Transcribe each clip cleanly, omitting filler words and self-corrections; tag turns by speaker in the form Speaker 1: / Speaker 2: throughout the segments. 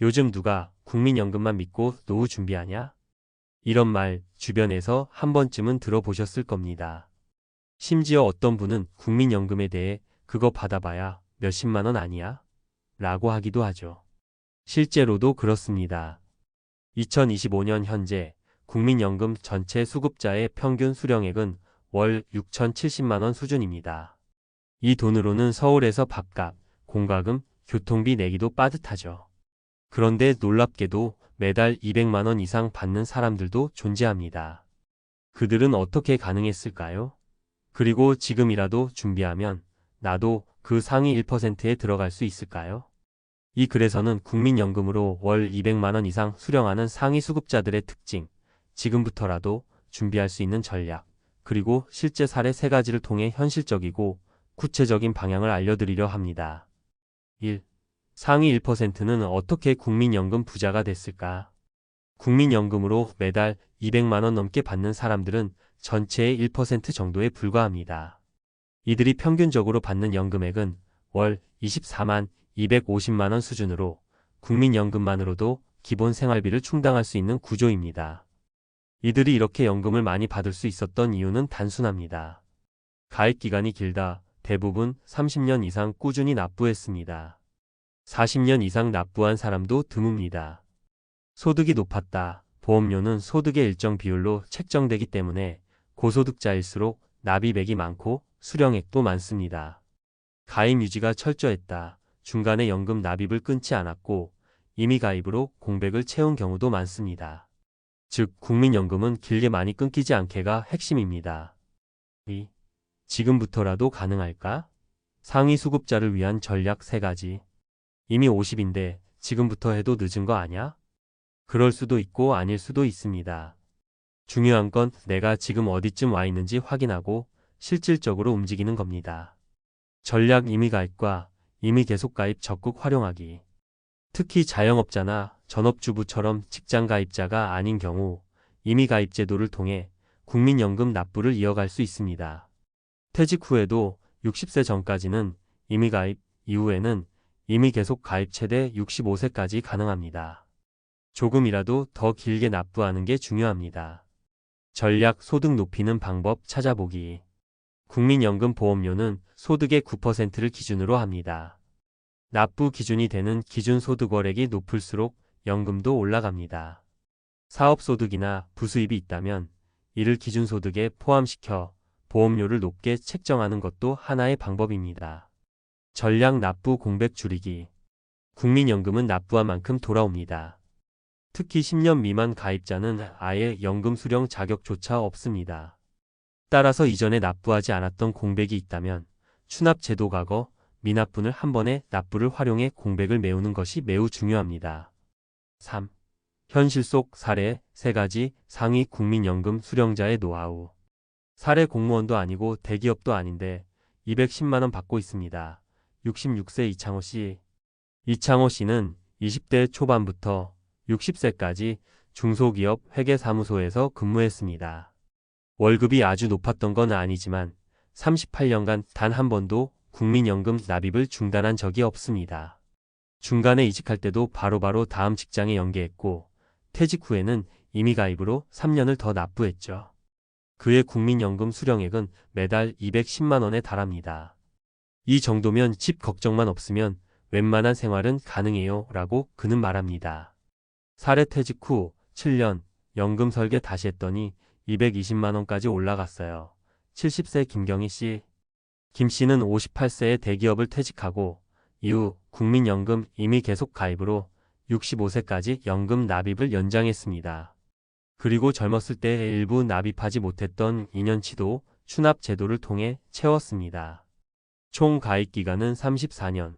Speaker 1: 요즘 누가 국민연금만 믿고 노후 준비하냐? 이런 말 주변에서 한 번쯤은 들어보셨을 겁니다. 심지어 어떤 분은 국민연금에 대해 그거 받아봐야 몇십만 원 아니야? 라고 하기도 하죠. 실제로도 그렇습니다. 2025년 현재 국민연금 전체 수급자의 평균 수령액은 월 6,070만 원 수준입니다. 이 돈으로는 서울에서 밥값, 공과금, 교통비 내기도 빠듯하죠. 그런데 놀랍게도 매달 200만 원 이상 받는 사람들도 존재합니다. 그들은 어떻게 가능했을까요? 그리고 지금이라도 준비하면 나도 그 상위 1%에 들어갈 수 있을까요? 이 글에서는 국민연금으로 월 200만 원 이상 수령하는 상위 수급자들의 특징, 지금부터라도 준비할 수 있는 전략, 그리고 실제 사례 3가지를 통해 현실적이고 구체적인 방향을 알려드리려 합니다. 1. 상위 1%는 어떻게 국민연금 부자가 됐을까? 국민연금으로 매달 200만 원 넘게 받는 사람들은 전체의 1% 정도에 불과합니다. 이들이 평균적으로 받는 연금액은 월 24만 250만 원 수준으로 국민연금만으로도 기본 생활비를 충당할 수 있는 구조입니다. 이들이 이렇게 연금을 많이 받을 수 있었던 이유는 단순합니다. 가입 기간이 길다. 대부분 30년 이상 꾸준히 납부했습니다. 40년 이상 납부한 사람도 드뭅니다. 소득이 높았다. 보험료는 소득의 일정 비율로 책정되기 때문에 고소득자일수록 납입액이 많고 수령액도 많습니다. 가입 유지가 철저했다. 중간에 연금 납입을 끊지 않았고 임의 가입으로 공백을 채운 경우도 많습니다. 즉 국민연금은 길게 많이 끊기지 않게가 핵심입니다. 2. 지금부터라도 가능할까? 상위 수급자를 위한 전략 3가지. 이미 50인데 지금부터 해도 늦은 거 아냐? 그럴 수도 있고 아닐 수도 있습니다. 중요한 건 내가 지금 어디쯤 와 있는지 확인하고 실질적으로 움직이는 겁니다. 전략 임의가입과 임의계속가입 적극 활용하기. 특히 자영업자나 전업주부처럼 직장가입자가 아닌 경우 임의가입 제도를 통해 국민연금 납부를 이어갈 수 있습니다. 퇴직 후에도 60세 전까지는 임의가입, 이후에는 임의계속가입 최대 65세까지 가능합니다. 조금이라도 더 길게 납부하는 게 중요합니다. 전략 소득 높이는 방법 찾아보기. 국민연금 보험료는 소득의 9%를 기준으로 합니다. 납부 기준이 되는 기준소득월액이 높을수록 연금도 올라갑니다. 사업소득이나 부수입이 있다면 이를 기준소득에 포함시켜 보험료를 높게 책정하는 것도 하나의 방법입니다. 전략 납부 공백 줄이기. 국민연금은 납부한 만큼 돌아옵니다. 특히 10년 미만 가입자는 아예 연금 수령 자격조차 없습니다. 따라서 이전에 납부하지 않았던 공백이 있다면 추납제도 과거, 미납분을 한 번에 납부를 활용해 공백을 메우는 것이 매우 중요합니다. 3. 현실 속 사례 3가지 상위 국민연금 수령자의 노하우. 사례 공무원도 아니고 대기업도 아닌데 210만 원 받고 있습니다. 66세 이창호 씨. 이창호 씨는 20대 초반부터 60세까지 중소기업 회계사무소에서 근무했습니다. 월급이 아주 높았던 건 아니지만 38년간 단 한 번도 국민연금 납입을 중단한 적이 없습니다. 중간에 이직할 때도 바로바로 다음 직장에 연계했고 퇴직 후에는 임의가입으로 3년을 더 납부했죠. 그의 국민연금 수령액은 매달 210만 원에 달합니다. 이 정도면 집 걱정만 없으면 웬만한 생활은 가능해요 라고 그는 말합니다. 사례 퇴직 후 7년 연금 설계 다시 했더니 220만 원까지 올라갔어요. 70세 김경희 씨. 김 씨는 58세에 대기업을 퇴직하고 이후 국민연금 임의 계속 가입으로 65세까지 연금 납입을 연장했습니다. 그리고 젊었을 때 일부 납입하지 못했던 2년치도 추납 제도를 통해 채웠습니다. 총 가입 기간은 34년.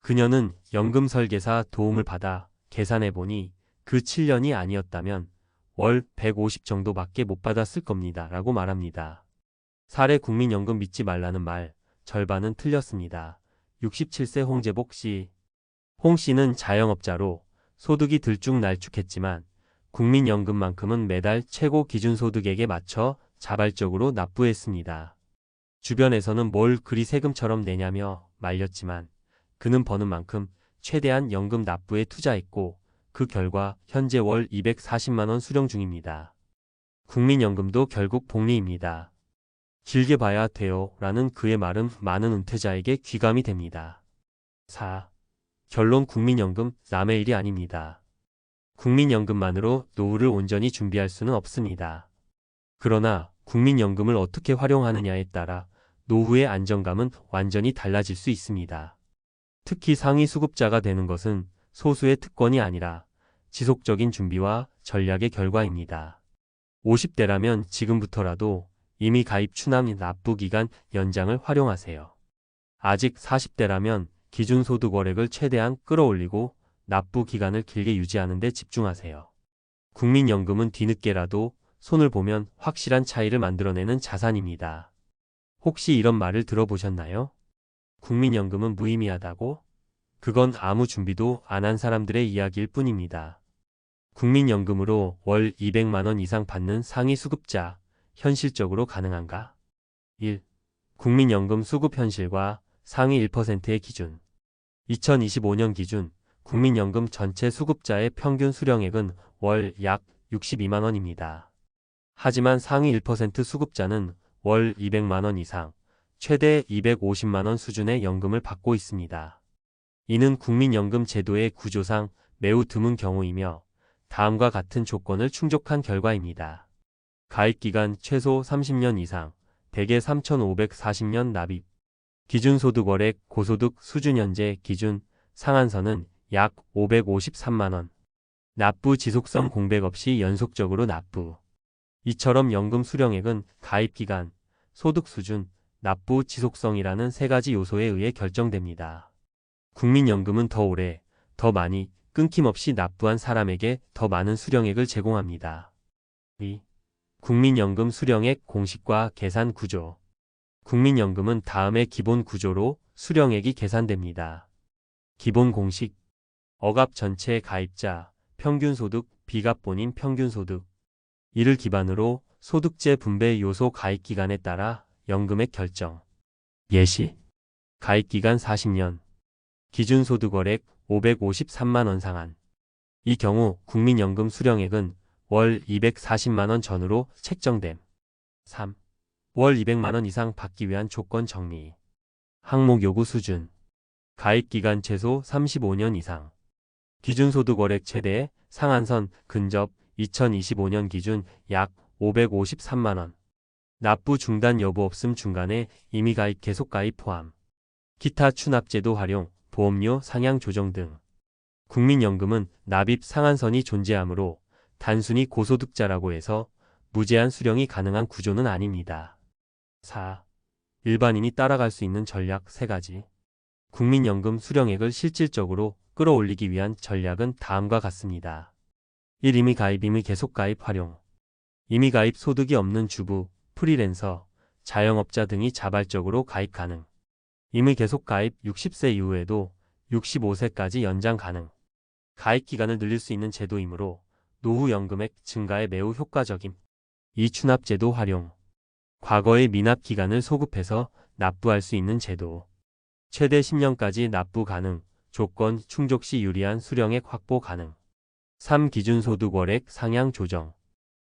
Speaker 1: 그녀는 연금 설계사 도움을 받아 계산해보니 그 7년이 아니었다면 월 150 정도밖에 못 받았을 겁니다. 라고 말합니다. 사례 국민연금 믿지 말라는 말, 절반은 틀렸습니다. 67세 홍재복 씨. 홍 씨는 자영업자로 소득이 들쭉날쭉했지만 국민연금만큼은 매달 최고 기준소득액에 맞춰 자발적으로 납부했습니다. 주변에서는 뭘 그리 세금처럼 내냐며 말렸지만 그는 버는 만큼 최대한 연금 납부에 투자했고 그 결과 현재 월 240만 원 수령 중입니다. 국민연금도 결국 복리입니다. 길게 봐야 돼요 라는 그의 말은 많은 은퇴자에게 귀감이 됩니다. 4. 결론 국민연금 남의 일이 아닙니다. 국민연금만으로 노후를 온전히 준비할 수는 없습니다. 그러나 국민연금을 어떻게 활용하느냐에 따라 노후의 안정감은 완전히 달라질 수 있습니다. 특히 상위 수급자가 되는 것은 소수의 특권이 아니라 지속적인 준비와 전략의 결과입니다. 50대라면 지금부터라도 이미 가입 추남 납부 기간 연장을 활용하세요. 아직 40대라면 기준소득 월액을 최대한 끌어올리고 납부 기간을 길게 유지하는 데 집중하세요. 국민연금은 뒤늦게라도 손을 보면 확실한 차이를 만들어내는 자산입니다. 혹시 이런 말을 들어보셨나요? 국민연금은 무의미하다고? 그건 아무 준비도 안 한 사람들의 이야기일 뿐입니다. 국민연금으로 월 200만 원 이상 받는 상위 수급자, 현실적으로 가능한가? 1. 국민연금 수급 현실과 상위 1%의 기준. 2025년 기준 국민연금 전체 수급자의 평균 수령액은 월 약 62만 원입니다. 하지만 상위 1% 수급자는 월 200만 원 이상, 최대 250만 원 수준의 연금을 받고 있습니다. 이는 국민연금 제도의 구조상 매우 드문 경우이며 다음과 같은 조건을 충족한 결과입니다. 가입기간 최소 30년 이상, 대개 3,540년 납입. 기준소득 월액 고소득 수준 현재 기준 상한선은 약 553만 원. 납부 지속성 공백 없이 연속적으로 납부. 이처럼 연금 수령액은 가입기간, 소득 수준, 납부 지속성이라는 세 가지 요소에 의해 결정됩니다. 국민연금은 더 오래, 더 많이, 끊김없이 납부한 사람에게 더 많은 수령액을 제공합니다. 2. 국민연금 수령액 공식과 계산 구조. 국민연금은 다음의 기본 구조로 수령액이 계산됩니다. 기본 공식. 억압 전체 가입자, 평균소득, 비갑 본인 평균소득. 이를 기반으로 소득재 분배 요소 가입기간에 따라 연금액 결정. 예시. 가입기간 40년. 기준소득월액 553만 원 상한. 이 경우 국민연금 수령액은 월 240만 원 전후로 책정됨. 3. 월 200만 원 이상 받기 위한 조건 정리. 항목 요구 수준. 가입기간 최소 35년 이상. 기준소득월액 최대 상한선 근접 2025년 기준 약 553만 원. 납부 중단 여부 없음 중간에 임의 가입 계속 가입 포함. 기타 추납제도 활용, 보험료 상향 조정 등. 국민연금은 납입 상한선이 존재하므로 단순히 고소득자라고 해서 무제한 수령이 가능한 구조는 아닙니다. 4. 일반인이 따라갈 수 있는 전략 3가지. 국민연금 수령액을 실질적으로 끌어올리기 위한 전략은 다음과 같습니다. 1. 임의 가입, 임의 계속 가입 활용. 임의 가입 소득이 없는 주부, 프리랜서, 자영업자 등이 자발적으로 가입 가능. 임의 계속 가입 60세 이후에도 65세까지 연장 가능. 가입 기간을 늘릴 수 있는 제도이므로 노후 연금액 증가에 매우 효과적임. 2. 추납제도 활용. 과거의 미납 기간을 소급해서 납부할 수 있는 제도. 최대 10년까지 납부 가능, 조건 충족 시 유리한 수령액 확보 가능. 3. 기준소득 월액 상향 조정.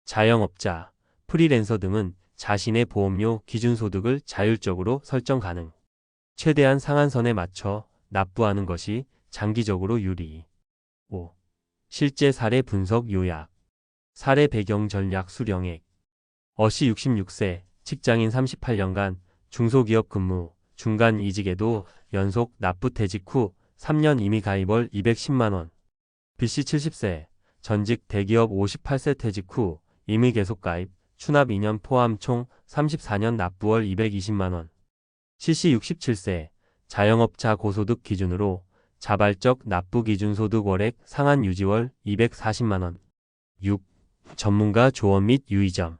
Speaker 1: 자영업자, 프리랜서 등은 자신의 보험료 기준소득을 자율적으로 설정 가능. 최대한 상한선에 맞춰 납부하는 것이 장기적으로 유리. 5. 실제 사례 분석 요약. 사례 배경 전략 수령액. 어시 66세, 직장인 38년간, 중소기업 근무, 중간 이직에도 연속 납부 퇴직 후 3년 임의 가입 월 210만 원. B씨 70세, 전직 대기업 58세 퇴직 후 임의 계속 가입, 추납 2년 포함 총 34년 납부 월 220만 원. C씨 67세, 자영업자 고소득 기준으로 자발적 납부 기준소득 월액 상한 유지월 240만 원. 6. 전문가 조언 및 유의점.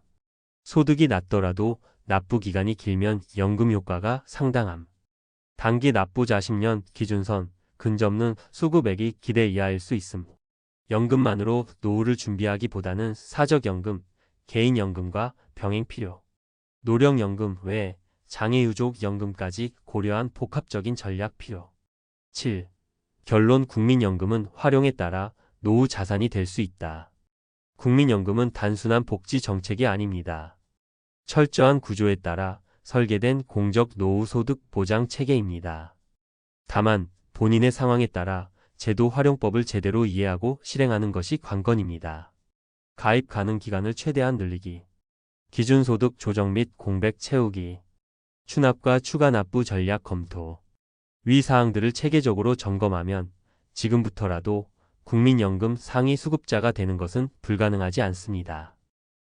Speaker 1: 소득이 낮더라도 납부 기간이 길면 연금 효과가 상당함. 단기 납부자 10년 기준선, 근접는 수급액이 기대 이하일 수 있음. 연금만으로 노후를 준비하기보다는 사적연금, 개인연금과 병행 필요. 노령연금 외에 장애유족연금까지 고려한 복합적인 전략 필요. 7. 결론 국민연금은 활용에 따라 노후 자산이 될 수 있다. 국민연금은 단순한 복지 정책이 아닙니다. 철저한 구조에 따라 설계된 공적 노후 소득 보장 체계입니다. 다만 본인의 상황에 따라 제도 활용법을 제대로 이해하고 실행하는 것이 관건입니다. 가입 가능 기간을 최대한 늘리기, 기준소득 조정 및 공백 채우기, 추납과 추가 납부 전략 검토. 위 사항들을 체계적으로 점검하면 지금부터라도 국민연금 상위 수급자가 되는 것은 불가능하지 않습니다.